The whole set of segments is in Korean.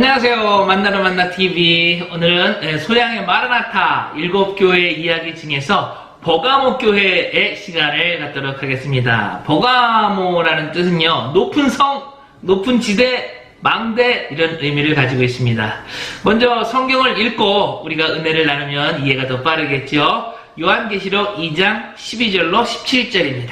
안녕하세요. 만나러 만나TV. 오늘은 소양의 마라나타 7교회 이야기 중에서 버가모 교회의 시간을 갖도록 하겠습니다. 버가모라는 뜻은요, 높은 성, 높은 지대, 망대, 이런 의미를 가지고 있습니다. 먼저 성경을 읽고 우리가 은혜를 나누면 이해가 더 빠르겠죠. 요한계시록 2장 12절로 17절입니다.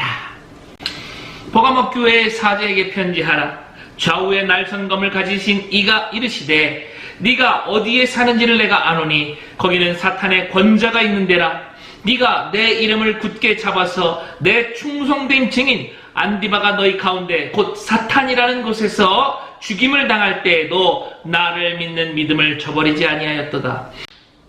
버가모 교회의 사제에게 편지하라. 좌우에 날선검을 가지신 이가 이르시되 네가 어디에 사는지를 내가 아노니 거기는 사탄의 권자가 있는 데라. 네가 내 이름을 굳게 잡아서 내 충성된 증인 안디바가 너희 가운데 곧 사탄이라는 곳에서 죽임을 당할 때에도 나를 믿는 믿음을 저버리지 아니하였도다.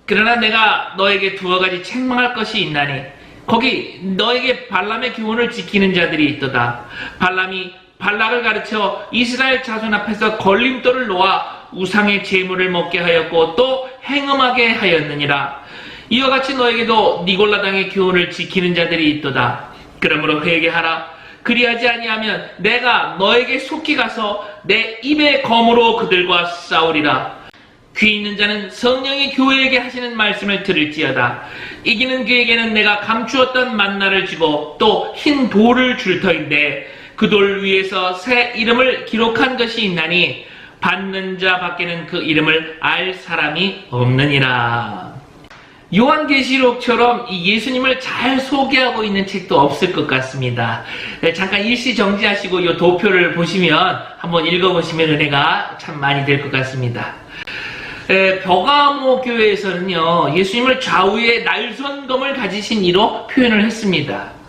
그러나 내가 너에게 두어 가지 책망할 것이 있나니 거기 너에게 발람의 교훈을 지키는 자들이 있도다. 발람이 발락을 가르쳐 이스라엘 자손 앞에서 걸림돌을 놓아 우상의 제물을 먹게 하였고 또 행음하게 하였느니라. 이와 같이 너에게도 니골라당의 교훈을 지키는 자들이 있도다. 그러므로 회개하라. 그리하지 아니하면 내가 너에게 속히 가서 내 입의 검으로 그들과 싸우리라. 귀 있는 자는 성령이 교회에게 하시는 말씀을 들을지어다. 이기는 그에게는 내가 감추었던 만나를 주고 또 흰 돌을 줄 터인데 그 돌 위에서 새 이름을 기록한 것이 있나니 받는 자 밖에는 그 이름을 알 사람이 없느니라. 요한계시록처럼 이 예수님을 잘 소개하고 있는 책도 없을 것 같습니다. 잠깐 일시 정지하시고 이 도표를 보시면 한번 읽어보시면 은혜가 참 많이 될 것 같습니다. 버가모 교회에서는요, 예수님을 좌우에 날선검을 가지신 이로 표현을 했습니다.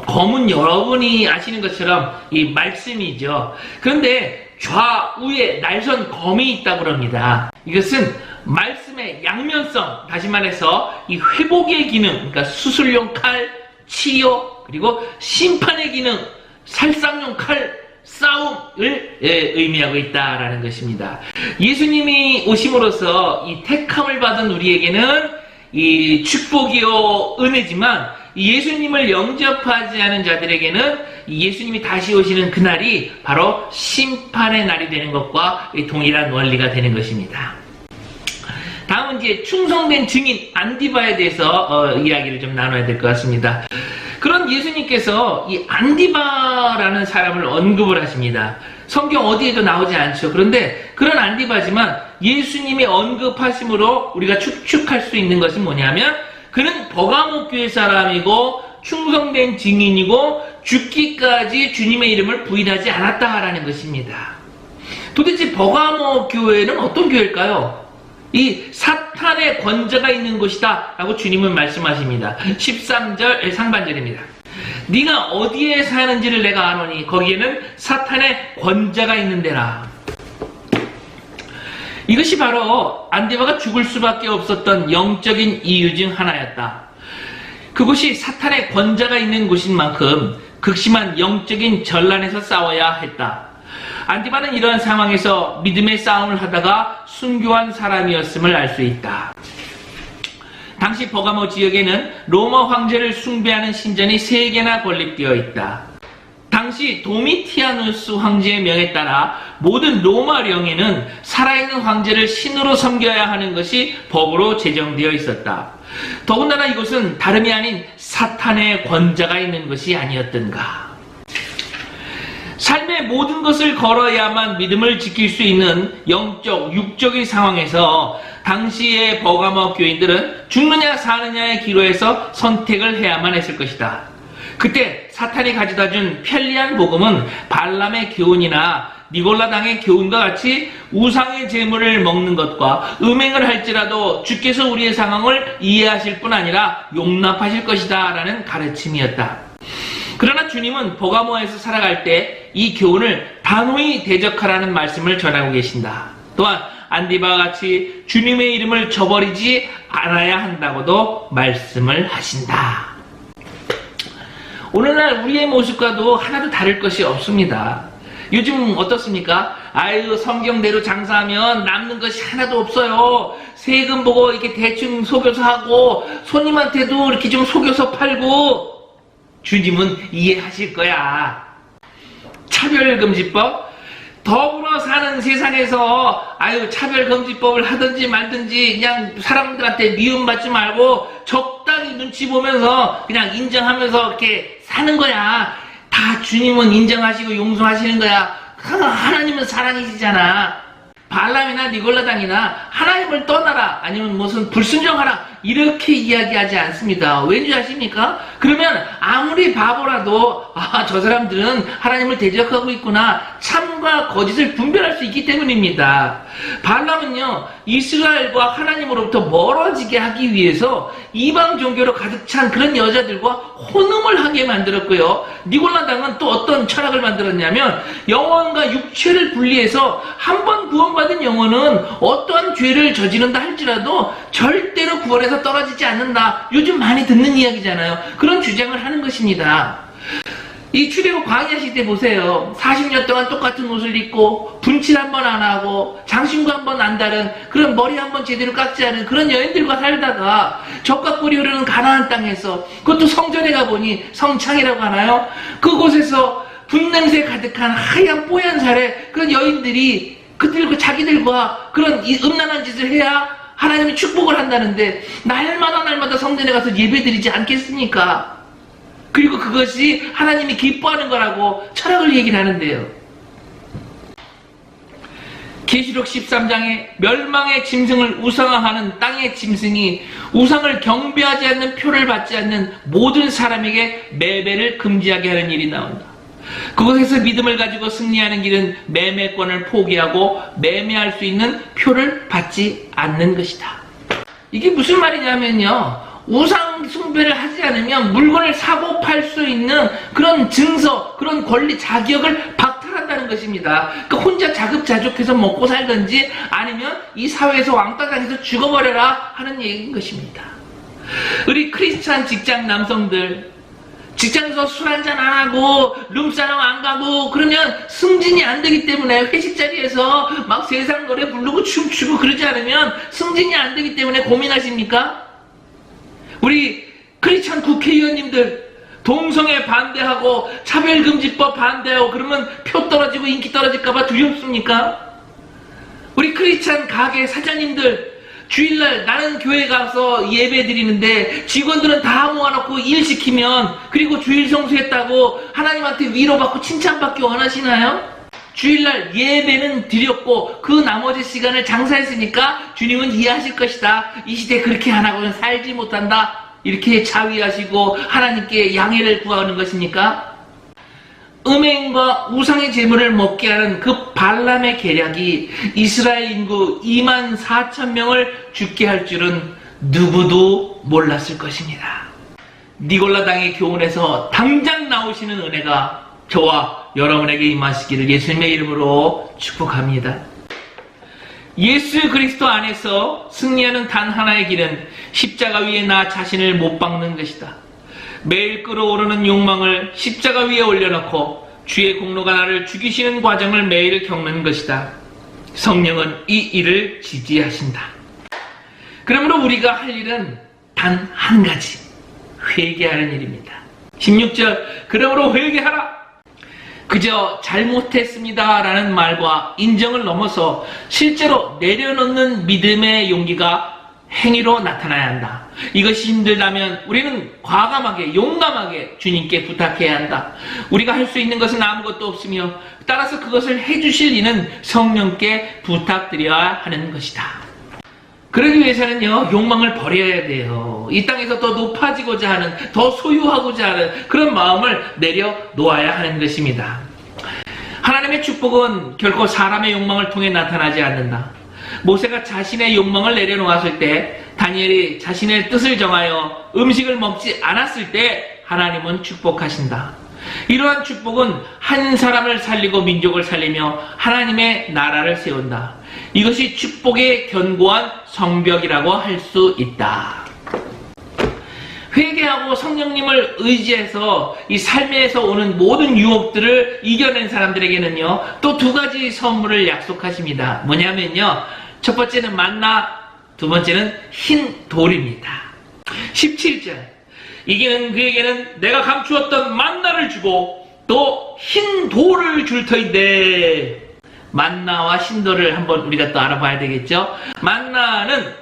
검은 여러분이 아시는 것처럼 이 말씀이죠. 그런데 좌우에 날선검이 있다고 합니다. 이것은 말씀의 양면성, 다시 말해서 이 회복의 기능, 그러니까 수술용 칼, 치유, 그리고 심판의 기능, 살상용 칼, 싸움을 의미하고 있다라는 것입니다. 예수님이 오심으로써 이 택함을 받은 우리에게는 이 축복이요 은혜지만 예수님을 영접하지 않은 자들에게는 예수님이 다시 오시는 그날이 바로 심판의 날이 되는 것과 동일한 원리가 되는 것입니다. 다음은 이제 충성된 증인 안디바에 대해서 이야기를 좀 나눠야 될 것 같습니다. 그런 예수님께서 이 안디바라는 사람을 언급을 하십니다. 성경 어디에도 나오지 않죠. 그런데 그런 안디바지만 예수님이 언급하심으로 우리가 추측할 수 있는 것은 뭐냐면 그는 버가모 교회 사람이고 충성된 증인이고 죽기까지 주님의 이름을 부인하지 않았다라는 것입니다. 도대체 버가모 교회는 어떤 교회일까요? 이 사탄의 권자가 있는 곳이다 라고 주님은 말씀하십니다. 13절 상반절입니다. 네가 어디에 사는지를 내가 아노니 거기에는 사탄의 권자가 있는 데라. 이것이 바로 안디바가 죽을 수밖에 없었던 영적인 이유 중 하나였다. 그곳이 사탄의 권자가 있는 곳인 만큼 극심한 영적인 전란에서 싸워야 했다. 안디바는 이러한 상황에서 믿음의 싸움을 하다가 순교한 사람이었음을 알 수 있다. 당시 버가모 지역에는 로마 황제를 숭배하는 신전이 3개나 건립되어 있다. 당시 도미티아누스 황제의 명에 따라 모든 로마령에는 살아있는 황제를 신으로 섬겨야 하는 것이 법으로 제정되어 있었다. 더군다나 이곳은 다름이 아닌 사탄의 권자가 있는 것이 아니었던가. 삶의 모든 것을 걸어야만 믿음을 지킬 수 있는 영적, 육적인 상황에서 당시의 버가모 교인들은 죽느냐 사느냐의 기로에서 선택을 해야만 했을 것이다. 그때 사탄이 가져다 준 편리한 복음은 발람의 교훈이나 니골라당의 교훈과 같이 우상의 제물을 먹는 것과 음행을 할지라도 주께서 우리의 상황을 이해하실 뿐 아니라 용납하실 것이다 라는 가르침이었다. 그러나 주님은 버가모에서 살아갈 때 이 교훈을 단호히 대적하라는 말씀을 전하고 계신다. 또한 안디바와 같이 주님의 이름을 저버리지 않아야 한다고도 말씀을 하신다. 오늘날 우리의 모습과도 하나도 다를 것이 없습니다. 요즘 어떻습니까? 아유, 성경대로 장사하면 남는 것이 하나도 없어요. 세금 보고 이렇게 대충 속여서 하고 손님한테도 이렇게 좀 속여서 팔고. 주님은 이해하실 거야. 차별금지법, 더불어 사는 세상에서 차별금지법을 하든지 말든지 그냥 사람들한테 미움받지 말고 적당히 눈치 보면서 그냥 인정하면서 이렇게 사는 거야. 다 주님은 인정하시고 용서하시는 거야. 하나님은 사랑이시잖아. 발람이나 니골라당이나 하나님을 떠나라 아니면 무슨 불순종하라 이렇게 이야기하지 않습니다. 왠지 아십니까? 그러면 아무리 바보라도 저 사람들은 하나님을 대적하고 있구나, 참과 거짓을 분별할 수 있기 때문입니다. 발람은요, 이스라엘과 하나님으로부터 멀어지게 하기 위해서 이방 종교로 가득 찬 그런 여자들과 혼음을 하게 만들었고요. 니골라당은 또 어떤 철학을 만들었냐면 영혼과 육체를 분리해서 한 번 구원받은 영혼은 어떠한 죄를 저지른다 할지라도 절대로 구원에서 떨어지지 않는다. 요즘 많이 듣는 이야기잖아요. 그런 주장을 하는 것입니다. 이 출애굽 광야 시대 보세요. 40년 동안 똑같은 옷을 입고 분칠 한 번 안 하고 장신구 한 번 안 다른, 그런 머리 한 번 제대로 깎지 않은 그런 여인들과 살다가 젖과 꿀이 흐르는 가나안 땅에서, 그것도 성전에 가보니 성창이라고 하나요? 그곳에서 분냄새 가득한 하얀 뽀얀 살에 그런 여인들이 자기들과 그런 음란한 짓을 해야 하나님이 축복을 한다는데 날마다 성전에 가서 예배드리지 않겠습니까? 그리고 그것이 하나님이 기뻐하는 거라고 철학을 얘기를 하는데요. 계시록 13장에 멸망의 짐승을 우상화하는 땅의 짐승이 우상을 경배하지 않는 표를 받지 않는 모든 사람에게 매매를 금지하게 하는 일이 나온다. 그곳에서 믿음을 가지고 승리하는 길은 매매권을 포기하고 매매할 수 있는 표를 받지 않는 것이다. 이게 무슨 말이냐면요, 우상 숭배를 하지 않으면 물건을 사고 팔 수 있는 그런 증서, 그런 권리, 자격을 박탈한다는 것입니다. 그러니까 혼자 자급자족해서 먹고 살든지 아니면 이 사회에서 왕따 당해서 죽어버려라 하는 얘기인 것입니다. 우리 크리스찬 직장 남성들, 직장에서 술 한잔 안 하고 룸사롱 안 가고 그러면 승진이 안 되기 때문에, 회식 자리에서 막 세상 노래 부르고 춤추고 그러지 않으면 승진이 안 되기 때문에 고민하십니까? 우리 크리스찬 국회의원님들 동성애 반대하고 차별금지법 반대하고 그러면 표 떨어지고 인기 떨어질까봐 두렵습니까? 우리 크리스찬 가게 사장님들 주일날 나는 교회 가서 예배 드리는데 직원들은 다 모아놓고 일 시키면, 그리고 주일 성수했다고 하나님한테 위로받고 칭찬받기 원하시나요? 주일날 예배는 드렸고 그 나머지 시간을 장사했으니까 주님은 이해하실 것이다. 이 시대에 그렇게 안 하고는 살지 못한다. 이렇게 자위하시고 하나님께 양해를 구하는 것입니까? 음행과 우상의 재물을 먹게 하는 그 발람의 계략이 이스라엘 인구 24,000명을 죽게 할 줄은 누구도 몰랐을 것입니다. 니골라당의 교훈에서 당장 나오시는 은혜가 저와 여러분에게 임하시기를 예수님의 이름으로 축복합니다. 예수 그리스도 안에서 승리하는 단 하나의 길은 십자가 위에 나 자신을 못 박는 것이다. 매일 끓어오르는 욕망을 십자가 위에 올려놓고 주의 공로가 나를 죽이시는 과정을 매일 겪는 것이다. 성령은 이 일을 지지하신다. 그러므로 우리가 할 일은 단 한 가지, 회개하는 일입니다. 16절, 그러므로 회개하라. 그저 잘못했습니다 라는 말과 인정을 넘어서 실제로 내려놓는 믿음의 용기가 행위로 나타나야 한다. 이것이 힘들다면 우리는 과감하게 용감하게 주님께 부탁해야 한다. 우리가 할 수 있는 것은 아무것도 없으며 따라서 그것을 해주실 이는 성령께 부탁드려야 하는 것이다. 그러기 위해서는요, 욕망을 버려야 돼요. 이 땅에서 더 높아지고자 하는, 더 소유하고자 하는 그런 마음을 내려놓아야 하는 것입니다. 하나님의 축복은 결코 사람의 욕망을 통해 나타나지 않는다. 모세가 자신의 욕망을 내려놓았을 때, 다니엘이 자신의 뜻을 정하여 음식을 먹지 않았을 때 하나님은 축복하신다. 이러한 축복은 한 사람을 살리고 민족을 살리며 하나님의 나라를 세운다. 이것이 축복의 견고한 성벽이라고 할 수 있다. 회개하고 성령님을 의지해서 이 삶에서 오는 모든 유혹들을 이겨낸 사람들에게는요, 또 두 가지 선물을 약속하십니다. 뭐냐면요, 첫 번째는 만나, 두 번째는 흰 돌입니다. 17절, 이기는 그에게는 내가 감추었던 만나를 주고 또 흰 돌을 줄 터인데, 만나와 신도를 한번 우리가 또 알아봐야 되겠죠. 만나는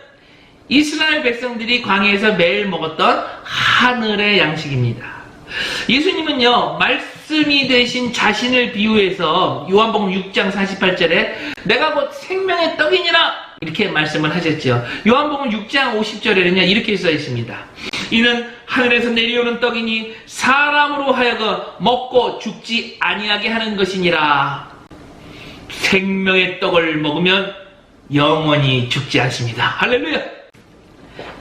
이스라엘 백성들이 광야에서 매일 먹었던 하늘의 양식입니다. 예수님은요, 말씀이 되신 자신을 비유해서 요한복음 6장 48절에 내가 곧 생명의 떡이니라 이렇게 말씀을 하셨죠. 요한복음 6장 50절에는요 이렇게 써 있습니다. 이는 하늘에서 내려오는 떡이니 사람으로 하여금 먹고 죽지 아니하게 하는 것이니라. 생명의 떡을 먹으면 영원히 죽지 않습니다. 할렐루야.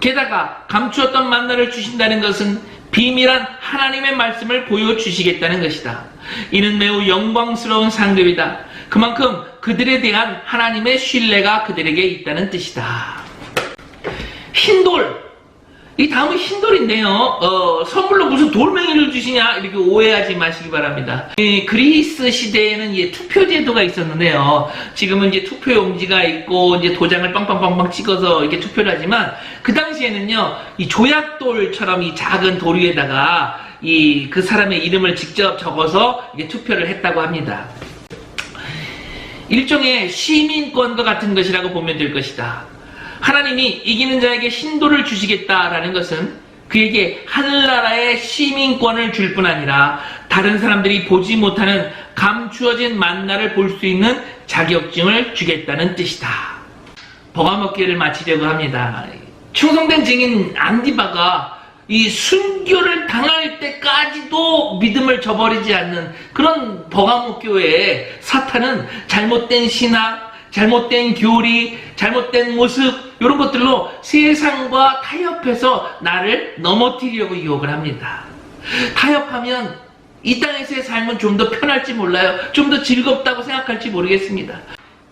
게다가 감추었던 만나를 주신다는 것은 비밀한 하나님의 말씀을 보여주시겠다는 것이다. 이는 매우 영광스러운 상급이다. 그만큼 그들에 대한 하나님의 신뢰가 그들에게 있다는 뜻이다. 흰돌. 이 다음은 흰돌인데요. 선물로 무슨 돌멩이를 주시냐 이렇게 오해하지 마시기 바랍니다. 그리스 시대에는 투표 제도가 있었는데요. 지금은 이제 투표용지가 있고 이제 도장을 빵빵빵빵 찍어서 이렇게 투표를 하지만 그 당시에는요, 이 조약돌처럼 이 작은 돌 위에다가 그 사람의 이름을 직접 적어서 이게 투표를 했다고 합니다. 일종의 시민권과 같은 것이라고 보면 될 것이다. 하나님이 이기는 자에게 흰돌을 주시겠다라는 것은 그에게 하늘나라의 시민권을 줄 뿐 아니라 다른 사람들이 보지 못하는 감추어진 만나를 볼 수 있는 자격증을 주겠다는 뜻이다. 버가먹기를 마치려고 합니다. 충성된 증인 안디바가 이 순교를 당할 때까지도 믿음을 저버리지 않는 그런 버가모교회에 사탄은 잘못된 신학, 잘못된 교리, 잘못된 모습 이런 것들로 세상과 타협해서 나를 넘어뜨리려고 유혹을 합니다. 타협하면 이 땅에서의 삶은 좀 더 편할지 몰라요. 좀 더 즐겁다고 생각할지 모르겠습니다.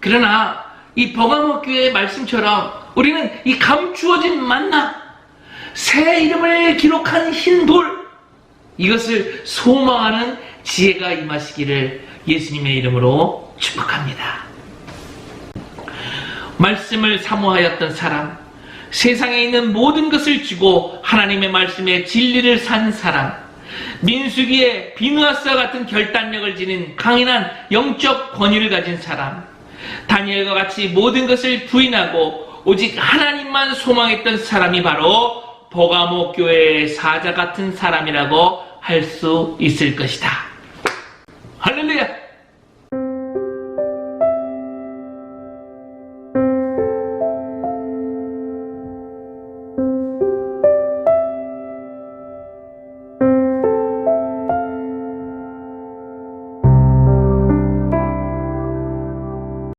그러나 이 버가모 교회의 말씀처럼 우리는 이 감추어진 만나, 새 이름을 기록한 흰 돌, 이것을 소망하는 지혜가 임하시기를 예수님의 이름으로 축복합니다. 말씀을 사모하였던 사람, 세상에 있는 모든 것을 주고 하나님의 말씀에 진리를 산 사람, 민수기의 비누아스와 같은 결단력을 지닌 강인한 영적 권위를 가진 사람, 다니엘과 같이 모든 것을 부인하고 오직 하나님만 소망했던 사람이 바로 버가모 교회의 사자 같은 사람이라고 할 수 있을 것이다.